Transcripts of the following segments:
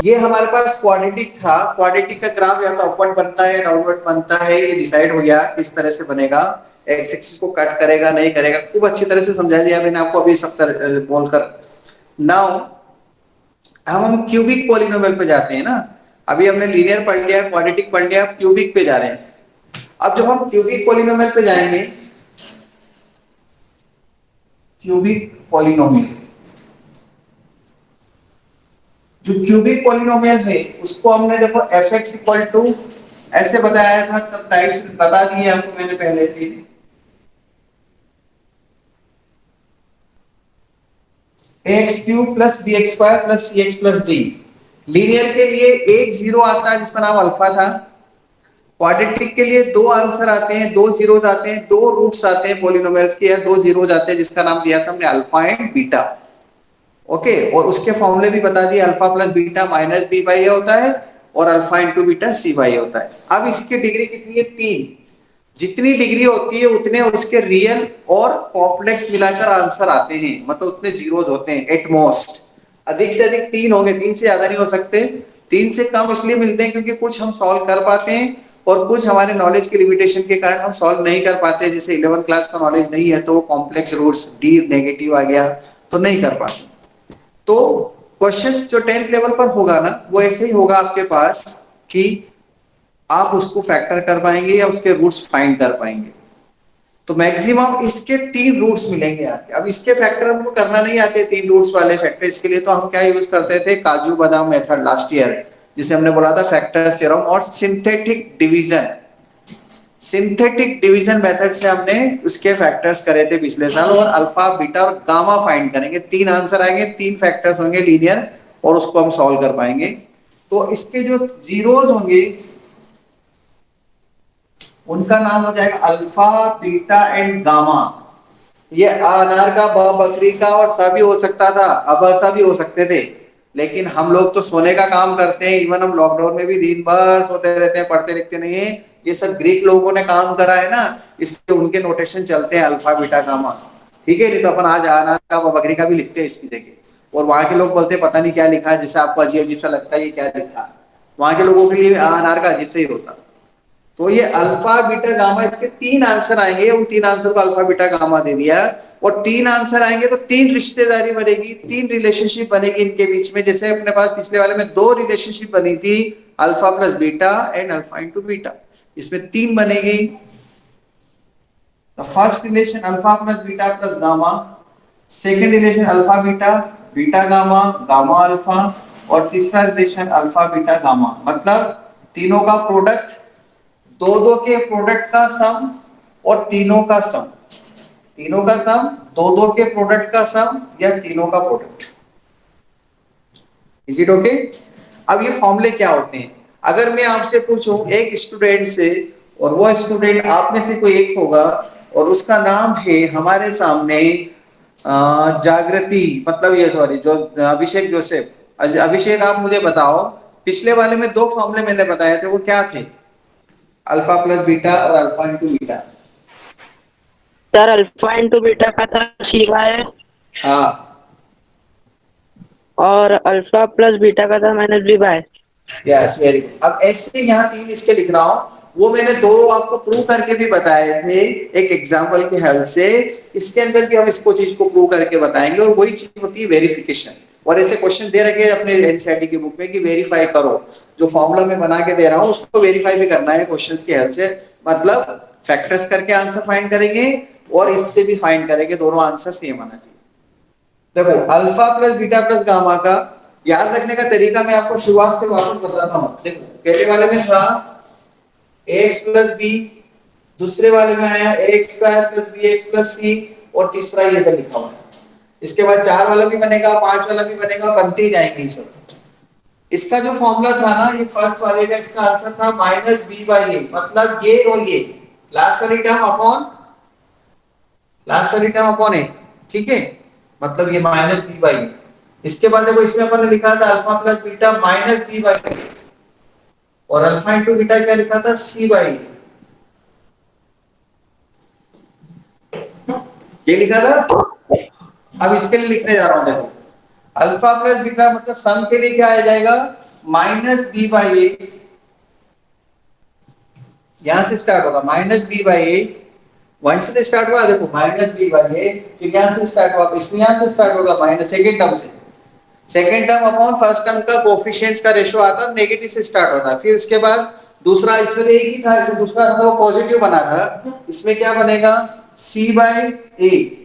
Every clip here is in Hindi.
ये हमारे पास क्वाड्रेटिक था, क्वाड्रेटिक का ग्राफ या तो अपवर्ड बनता है या डाउनवर्ड बनता है, ये डिसाइड हो गया किस तरह से बनेगा। एक्स एक्सिस को कट करेगा नहीं करेगा, खूब अच्छी तरह से समझा दिया मैंने आपको अभी सब बोलकर। नाउ हम क्यूबिक पॉलिनोमियल पे जाते हैं ना। अभी हमने लीनियर पढ़ लिया, क्वाड्रेटिक पढ़ लिया, अब क्यूबिक पे जा रहे हैं। अब जब हम क्यूबिक पॉलिनोमियल पे जाएंगे, क्यूबिक पॉलिनोमियल, जो क्यूबिक पॉलिनोमियल है उसको हमने देखो एफ एक्स इक्वल टू ऐसे बताया था, सब टाइप्स बता दिए आपको मैंने पहले से। X cube plus b x square plus c x plus d. Linear के लिए एक जीरो आता है जिसका नाम अल्फा था। क्वाड्रेटिक के लिए दो आंसर आते हैं, दो जीरोस आते हैं, दो रूट्स आते हैं पॉलिनोमियल्स के, या दो जीरोस आते हैं जिसका नाम दिया था हमने अल्फा एंड बीटा। ओके, और उसके फॉर्मूले भी बता दिए, alpha plus beta minus B by a होता है और alpha into beta c by a होता है। अब इसकी डिग्री कितनी है? तीन। जितनी डिग्री होती है उतने उसके रियल और कॉम्प्लेक्स मिलाकर आंसर आते हैं, मतलब उतने जीरोस होते हैं एट मोस्ट। अधिक से अधिक तीन होंगे, तीन से ज्यादा नहीं हो सकते। तीन से कम इसलिए मिलते हैं क्योंकि कुछ हम सॉल्व कर पाते हैं और कुछ हमारे नॉलेज के लिमिटेशन के कारण हम सॉल्व नहीं कर पाते। जैसे 11th क्लास का नॉलेज नहीं है तो कॉम्प्लेक्स रूट्स डी नेगेटिव आ गया तो नहीं कर पाते। तो क्वेश्चन जो 10th लेवल पर होगा ना वो ऐसे ही होगा आपके पास कि आप उसको फैक्टर कर पाएंगे या उसके रूट्स फाइंड कर पाएंगे। तो मैक्सिमम इसके तीन रूट्स मिलेंगे आपके। अब इसके फैक्टर हमको करना नहीं आते, तीन रूट्स वाले फैक्टर, इसके लिए तो हम क्या यूज करते थे, काजू बादाम मेथड लास्ट ईयर, जिसे हमने बोला था फैक्टर थ्योरम और synthetic division. Synthetic division method से हमने उसके फैक्टर्स करे थे पिछले साल, और अल्फा बीटा और गामा फाइंड करेंगे। तीन आंसर आएंगे, तीन फैक्टर्स होंगे लीनियर, और उसको हम सॉल्व कर पाएंगे। तो इसके जो जीरोस होंगे उनका नाम हो जाएगा अल्फा बीटा एंड गामा। ये अनार का ब बकरी का और सा भी हो सकता था, अब ऐसा भी हो सकते थे, लेकिन हम लोग तो सोने का काम करते हैं। इवन हम लॉकडाउन में भी दिन भर सोते रहते हैं, पढ़ते लिखते नहीं है। ये सब ग्रीक लोगों ने काम करा है ना, इससे उनके नोटेशन चलते हैं अल्फा बीटा गामा। ठीक है, नहीं तो अपन आज अनार का ब बकरी का भी लिखते हैं इसकी जगह, और वहां के लोग बोलते हैं पता नहीं क्या लिखा है, जिससे आपको अजीब अजीब सा लगता है ये क्या लिखा है। वहां के लोगों के लिए अनार का अजीब से ही होता। तो ये अल्फा बीटा गामा, इसके तीन आंसर आएंगे, उन तीन आंसर को अल्फा बीटा गामा दे दिया। और तीन आंसर आएंगे तो तीन रिश्तेदारी बनेगी, तीन रिलेशनशिप बनेगी इनके बीच में। जैसे अपने पास पिछले वाले में दो रिलेशनशिप बनी थी, alpha plus beta and alpha into beta, इसमें तीन बनेगी। First relation alpha plus beta plus gamma, second relation alpha beta beta gamma gamma alpha, और तीसरा रिलेशन अल्फा बीटा गामा, मतलब तीनों का प्रोडक्ट, दो दो के प्रोडक्ट का सम और तीनों का सम। तीनों का सम, दो दो के प्रोडक्ट का सम या तीनों का प्रोडक्ट। Is it okay? अब ये फॉर्मूले क्या होते हैं? अगर मैं आपसे पूछूं एक स्टूडेंट से, और वो स्टूडेंट आप में से कोई एक होगा, और उसका नाम है हमारे सामने जागृति, मतलब ये सॉरी जो अभिषेक जोसेफ। अभिषेक आप मुझे बताओ, पिछले वाले में दो फॉर्मूले मैंने बताए थे, वो क्या थे? अल्फा प्लस बीटा और alpha into beta. Sir alpha into beta का था शिवा है, हाँ, और अल्फा प्लस बीटा का था minus B by. Yes very good. अब ऐसे यहाँ तीन इसके लिख रहा हूँ, वो मैंने दो आपको प्रूव करके भी बताए थे एक एग्जांपल के हेल्प से। इसके अंदर भी हम इसको चीज को प्रूव करके बताएंगे, और वही चीज होती है वेरिफिकेशन। और ऐसे क्वेश्चन दे रखे हैं अपने एनसीईआरटी की बुक में कि वेरीफाई करो, जो फॉर्मूला मैं बना के दे रहा हूँ उसको वेरीफाई भी करना है क्वेश्चंस की हेल्प से। मतलब फैक्टर्स करके आंसर फाइंड करेंगे और इससे भी फाइंड करेंगे, दोनों आंसर सेम आना चाहिए। देखो alpha plus beta plus gamma का याद रखने का तरीका मैं आपको शुरुआत से वापस बताता हूं। देखो पहले वाले में था एक्स प्लस बी, दूसरे वाले में आया x square plus b x plus c, और तीसरा ये इधर लिखा हुआ है। इसके बाद चार वाला भी बनेगा, पांच वाला भी बनेगा, बनते ही जाएंगे ये सब। इसका जो फॉर्मूला था ना, ये फर्स्ट वाले का इसका आंसर था माइनस बी बाई ए, मतलब ये और ये लास्ट वाली टर्म अपॉन लास्ट वाली टर्म अपॉन ए। ठीक है, मतलब ये माइनस बी बाई। इसके बाद देखो इसमें अपन ने लिखा था alpha plus beta minus B by, और अल्फा इंटू बीटा क्या लिखा था, सी बाई। ये लिखा था। अब इसके लिए लिखने जा रहा हूं, देखो अल्फा प्लस बीटा मतलब सम के लिए क्या आ जाएगा, माइनस बी बाई ए, यहां से स्टार्ट होगा माइनस बी बाई ए, वहीं से स्टार्ट हुआ देखो माइनस बी बाई ए, फिर यहां से स्टार्ट हुआ, इसमें यहां से स्टार्ट होगा माइनस सेकेंड टर्म से, second term upon first term का कोफिशिएंट्स का रेशियो आता है, नेगेटिव से स्टार्ट होता है। फिर उसके बाद दूसरा, इसमें तो एक ही था, इसमें दूसरा था वो पॉजिटिव बना था, इसमें क्या बनेगा सी बाई ए,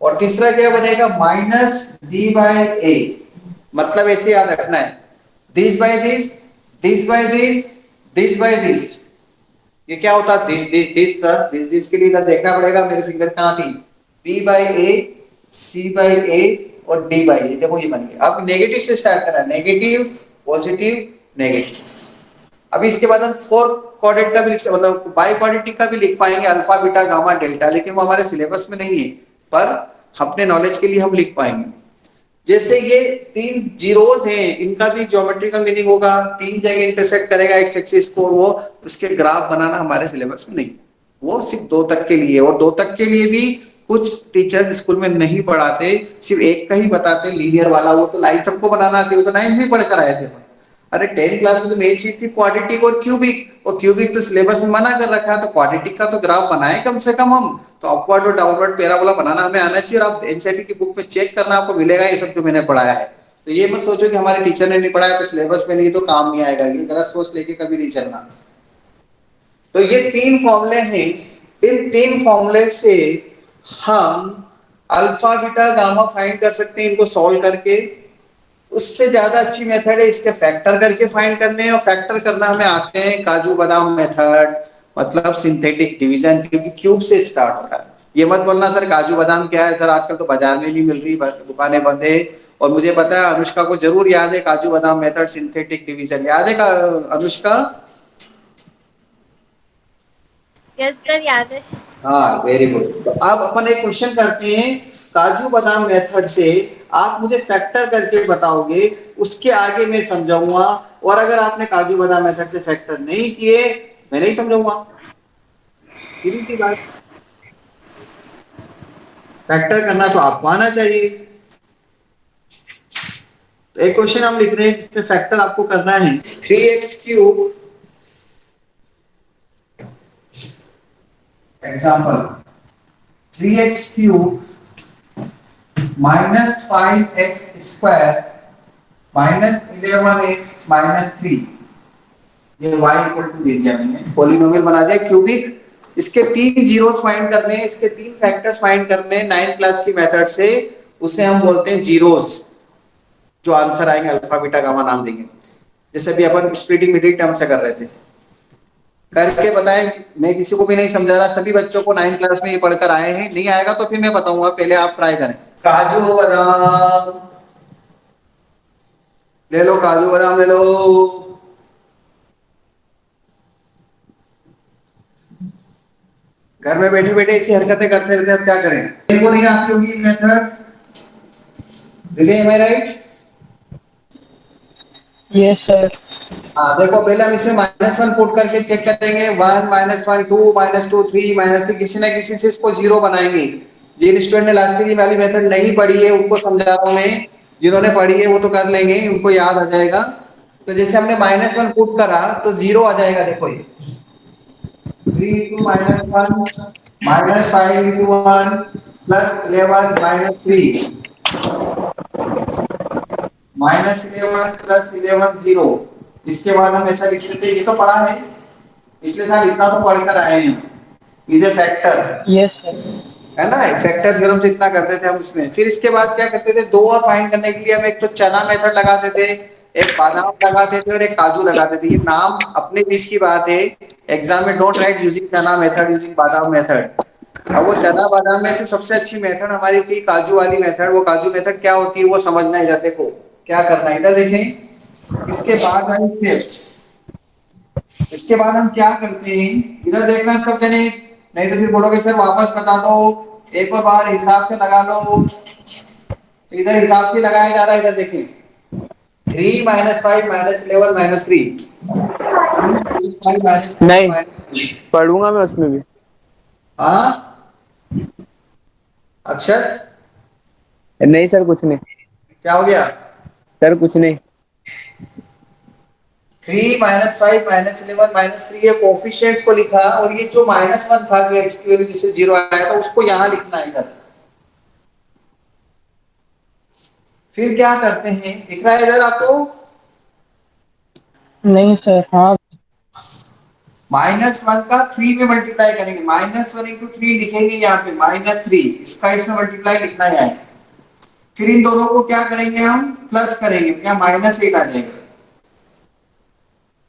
और तीसरा क्या बनेगा माइनस डी बाई ए। मतलब ऐसे याद रखना है, this by this, this by this, this by this, ये क्या होता है this this this sir, this के लिए इधर देखना पड़ेगा, मेरे फिंगर कहां थी, b by a, c by a और डी बाई ए, देखो ये बन गया। अब नेगेटिव से स्टार्ट करना है, नेगेटिव पॉजिटिव नेगेटिव। अभी इसके बाद हम फोर क्वाड्रेंट का भी लिख, मतलब बाई क्वाड्रेटिक का भी लिख पाएंगे, अल्फा बीटा गामा डेल्टा, लेकिन वो हमारे सिलेबस में नहीं है, पर अपने नॉलेज के लिए हम लिख पाएंगे। जैसे ये तीन जीरोस हैं, इनका भी ज्योमेट्रिकल मीनिंग होगा, तीन जगह इंटरसेक्ट करेगा एक्स एक्सिस को, वो उसके ग्राफ बनाना हमारे सिलेबस में नहीं, वो सिर्फ दो तक के लिए, और दो तक के लिए भी कुछ टीचर्स स्कूल में नहीं पढ़ाते, सिर्फ एक का ही बताते लीनियर वाला, वो तो लाइन सबको बनाना आती है, वो तो नाइन्थ में पढ़ कर आए थे। अरे 10th क्लास में तो मेन चीज थी क्वाड्रेटिक और क्यूबिक, और क्यूबिक तो सिलेबस में मना कर रखा है, तो क्वाड्रेटिक का तो ग्राफ बनाए कम से कम हम, तो अपवर्ड और डाउनवर्ड पैराबोला बनाना हमें आना चाहिए, और आप एनसीईआरटी की बुक में चेक करना, आपको मिलेगा ये सब जो मैंने पढ़ाया है। तो ये मत सोचो कि हमारे टीचर ने नहीं पढ़ाया तो सिलेबस में नहीं तो काम नहीं आएगा, ये गलत सोच लेके कभी नहीं चलना। तो ये तीन फॉर्मूले हैं, इन तीन फॉर्मूले से हम अल्फा बीटा गामा फाइंड कर सकते हैं, इनको सॉल्व करके। उससे ज्यादा अच्छी मेथड है इसके फैक्टर करके फाइंड करने, और फैक्टर करना हमें आते हैं काजू बादाम मेथड, मतलब सिंथेटिक डिवीजन, क्योंकि क्यूब से स्टार्ट हो रहा है। ये मत बोलना सर काजू बादाम क्या है सर, आजकल तो बाजार में नहीं मिल रही, दुकानें बंद है। और मुझे पता है अनुष्का को जरूर याद है काजू बादाम मेथड, सिंथेटिक डिवीजन याद है का अनुष्का? यस सर, याद है। हाँ वेरी गुड। तो अब अपन एक क्वेश्चन करते हैं, काजू बादाम मेथड से आप मुझे फैक्टर करके बताओगे, उसके आगे मैं समझाऊंगा, और अगर आपने काजू बादाम मेथड से फैक्टर नहीं किए मैं नहीं समझाऊंगा, सीधी सी बात। फैक्टर करना तो आपको आना चाहिए। तो एक क्वेश्चन हम लिख रहे हैं जिसमें फैक्टर आपको करना है, 3x³ example, 3x³ minus 5x² minus 11x minus 3, ये y इक्वल टू दे दिया मैंने, पॉलिनोमियल बना दिया क्यूबिक। इसके तीन जीरोस फाइंड करने हैं, इसके तीन फैक्टर्स फाइंड करने हैं 9th क्लास की मेथड से, उसे हम बोलते हैं जीरोस। जो आंसर आएंगे अल्फा बीटा गामा नाम देंगे, जैसे अभी अपन स्प्लिटिंग मिडिल टर्म से कर रहे थे। करके बताएं, मैं किसी को भी नहीं समझा रहा, सभी बच्चों को 9th क्लास में ये पढ़कर आए हैं, नहीं आएगा तो फिर मैं बताऊंगा, पहले आप ट्राई करें। काजू बादाम ले लो, काजू बादाम ले लो। घर में बैठे बैठे ऐसी हरकतें करते रहते, अब क्या करें? इनको नहीं आती होगी मेथड, एम आई राइट? Yes sir. हाँ देखो, पहले हम इसमें -1 पुट करके चेक करेंगे, 1 -1 2 -2 3 -3, किसी ना किसी से इसको जीरो बनाएंगे। जिन स्टूडेंट ने लास्ट की वाली मेथड नहीं पढ़ी है उनको समझा रहा हूं मैं, जिन्होंने पढ़ी है वो तो कर लेंगे, उनको याद आ जाएगा। तो जैसे हमने -1 पुट करा तो जीरो आ जाएगा, देखो ये 3 into -1 -5 into 1 plus 11 -3 -11 plus 11 0। इसके बाद हम ऐसा लिख लेते हैं, ये तो पढ़ा है पिछले साल, इतना तो पढ़कर आए हैं, is a factor, yes sir. है ना, फैक्टर थ्योरम से इतना करते थे हम इसमें। फिर इसके बाद क्या करते थे, दो और फाइंड करने के लिए हम एक तो चना मेथड लगाते थे, एक बादाम लगाते थे और एक काजू लगाते थे। ये नाम अपने बीच की बात है, एग्जाम में डोंट राइट यूजिंग चना मेथड, यूजिंग बादाम मेथड। अब वो चना बादाम में से सबसे अच्छी मेथड हमारी थी काजू वाली मेथड। वो काजू मेथड क्या होती है वो समझना है, इधर देखो क्या करना है, इधर देखें। इसके बाद आई स्टेप्स, इसके बाद हम क्या करते हैं, इधर देखना सब जने, नहीं तो फिर बोलोगे सर वापस बता दो, एक और बार हिसाब से लगा लो। तो इधर हिसाब से लगाया जा रहा है, इधर देखें 3 -5 -11 -3, 5 -11 नहीं, -3। पढ़ूंगा मैं उसमें भी। हाँ अक्षर, नहीं सर, कुछ नहीं। क्या हो गया? सर कुछ नहीं। 3 -5 -11 -3 ये कोफिशिएंट्स को लिखा, और ये जो -1 था जो x की वैल्यू जिससे 0 आया था उसको यहां लिखना है इधर। फिर क्या करते हैं, दिख रहा है इधर आपको? नहीं सर, हाँ। -1 का 3 में मल्टीप्लाई करेंगे, -1 इंटू 3 लिखेंगे यहाँ पे -3, इसका इसमें मल्टीप्लाई लिखना है। फिर इन दोनों को क्या करेंगे, हम प्लस करेंगे, क्या -8 आ जाएगा।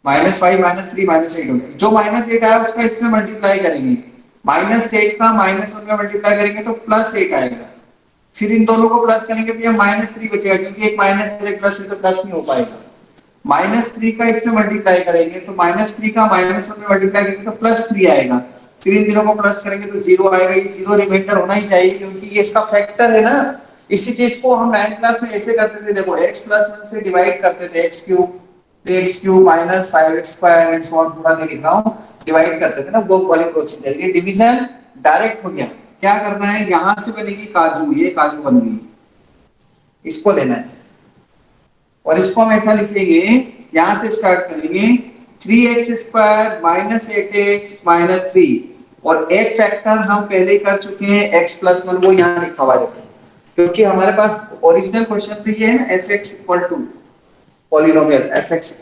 -5 -3 -8 हो गया। जो -8 आया उसका इसमें मल्टीप्लाई करेंगे, -8 का -1 में मल्टीप्लाई करेंगे तो +8 आएगा। फिर इन दोनों को प्लस करेंगे तो ये -3 बचेगा, क्योंकि एक माइनस और एक प्लस है तो प्लस नहीं हो पाएगा। -3 का इसमें मल्टीप्लाई करेंगे तो -3 का -1 में मल्टीप्लाई करेंगे तो +3 आएगा। फिर इन तीनों को प्लस करेंगे तो 0 आएगा। ये 0 रिमाइंडर होना ही चाहिए, क्योंकि ये इसका फैक्टर है ना। इसी चीज को हम 9th क्लास में ऐसे करते थे, देखो x + 1 से डिवाइड करते थे, x³ 3x³ -5x² and so on, पूरा नहीं लिख रहा हूं, डिवाइड करते थे ना, वो वाली प्रोसीजर। ये डिवीजन डायरेक्ट हो गया। क्या करना है, यहां से बनेगी काजू, ये काजू बन गई, इसको लेना है। और इसको हम ऐसा लिखेंगे, यहां से स्टार्ट करेंगे, 3x² -8x 3, और एक फैक्टर हम पहले ही कर चुके हैं x + 1, वो यहां लिखा हुआ है, क्योंकि हमारे पास ओरिजिनल क्वेश्चन तो ये है ना, fx = पॉलिनोमियल fx =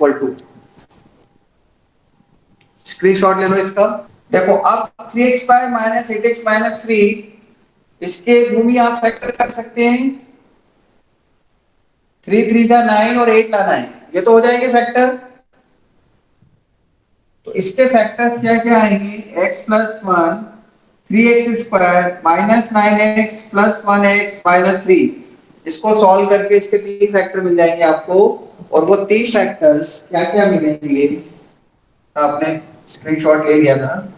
स्क्रीनशॉट ले लो इसका। देखो अब 3x² -8x 3, इसके भूमि आप फैक्टर कर सकते हैं, 3 3 जा 9 और 8 लाना है, ये तो हो जाएंगे फैक्टर। तो इसके फैक्टर्स क्या क्या आएंगे, x + 1 3x² -9x + 1x 3, इसको सॉल्व करके इसके 3 फैक्टर मिल जाएंगे आपको। और वो 3 फैक्टर्स क्या क्या मिलेंगे, आपने स्क्रीनशॉट ले लिया था।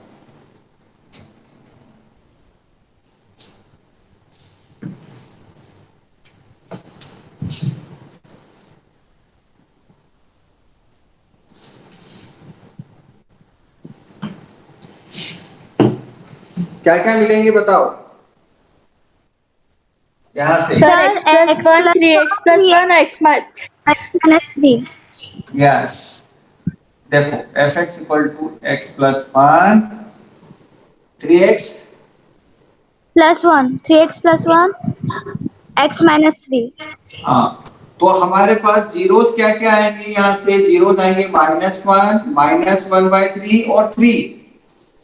क्या क्या मिलेंगे बताओ यहां से। Sir x1 3x + 1 x -3। Yes, देखो fx = x + 1 3x +1 3x + 1 x -3। हाँ, तो हमारे पास जीरोस क्या क्या आएंगे, यहाँ से जीरोस आएंगे -1 -1/3 और 3।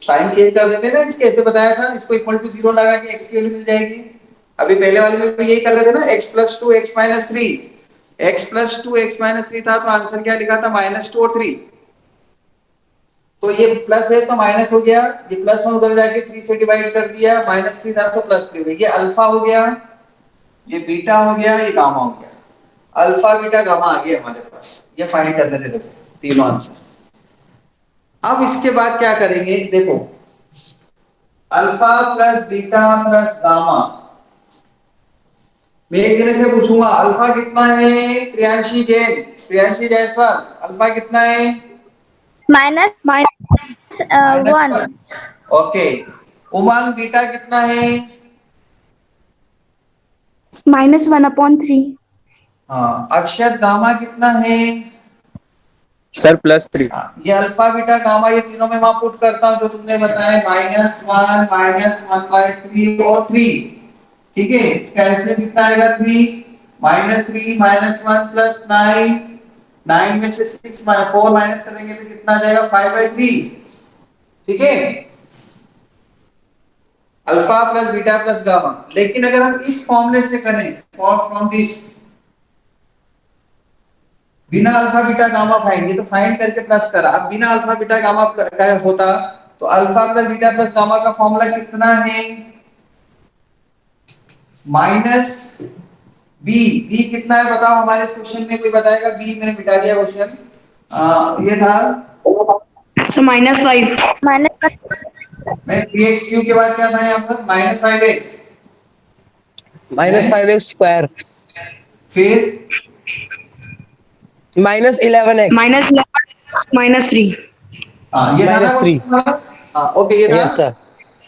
साइन चेंज कर देते हैं ना, इसके ऐसे बताया था, इसको = 0 लगा के x की वैल्यू मिल जाएगी। अभी पहले वाले में भी यही कर रहे थे ना, x + 2 x -3, x + 2 x -3 था, तो आंसर क्या लिखा था, -2 और 3। तो ये प्लस है तो माइनस हो गया, ये +1 उधर जाके 3 से डिवाइड कर दिया, -3 था तो +3 हो गया। ये अल्फा हो गया, ये बीटा हो गया, ये गामा हो गया। अल्फा बीटा गामा आ गया हमारे पास, ये फाइंड करने थे, देखो तीनों आंसर। अब इसके बाद क्या करेंगे, देखो अल्फा + बीटा + गामा, मैं एक तरह से पूछूंगा अल्फा कितना है, प्रियांशी जैन, प्रियांशी जायसवाल, अल्फा कितना है? -1। ओके। उमंग बीटा कितना है? -1/3। हाँ। अक्षत गामा कितना है? सर +3। ये अल्फा बीटा गामा, ये तीनों में मैं पुट करता हूं जो तुमने बताया, -1 -1/3 और 3। ठीक है, इसका एलसीएम कितना आएगा, 3 -3 -1 + 9, 9 में से 4 माइनस करेंगे तो कितना आ जाएगा, 5/3। ठीक है, अल्फा + बीटा + गामा। लेकिन अगर हम इस फॉर्मूले से करें, फ्रॉम दिस, बिना अल्फा बीटा गामा फाइंड, ये तो फाइंड करके प्लस करा, अब बिना अल्फा बीटा गामा का होता तो अल्फा + बीटा + गामा का फॉर्मूला कितना है, -b। b कितना है बताओ, हमारे इस क्वेश्चन में कोई बताएगा? b मैंने मिटा दिया क्वेश्चन, ये था So -5। मैं 3x³ के बाद क्या था यहाँ पर, -5x -5x², फिर -11x, -11 -3। ये था ना -3। क्वेश्चन। हाँ ओके, ये था। Yes sir.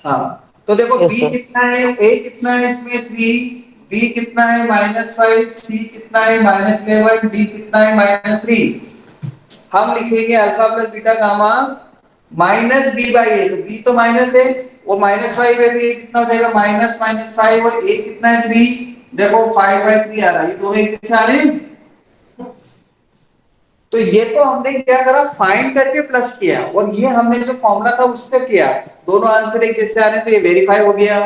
हाँ, तो देखो यस b सर। कितना है, a कितना है इसमें, 3 बी कितना है -5, सी कितना है -11, डी कितना है -3। हम लिखेंगे alpha plus beta gamma minus B by a. तो बी तो माइनस है, वो -5 है, तो ये कितना हो जाएगा -5 और ए कितना है 3। देखो 5/3 आ रहा है, ये दोनों एक जैसे आ रहे हैं। तो ये तो हमने क्या करा, फाइंड करके प्लस किया, और ये हमने जो फॉर्मूला था उससे किया, दोनों आंसर एक जैसे आ रहे हैं, तो ये वेरीफाई हो गया।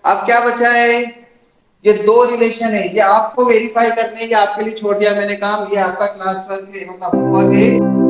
अब क्या बचा है, ये दो रिलेशन है, ये आपको वेरीफाई करने, ये आपके लिए छोड़ दिया मैंने काम, ये आपका क्लास वर्क है, मतलब होमवर्क है।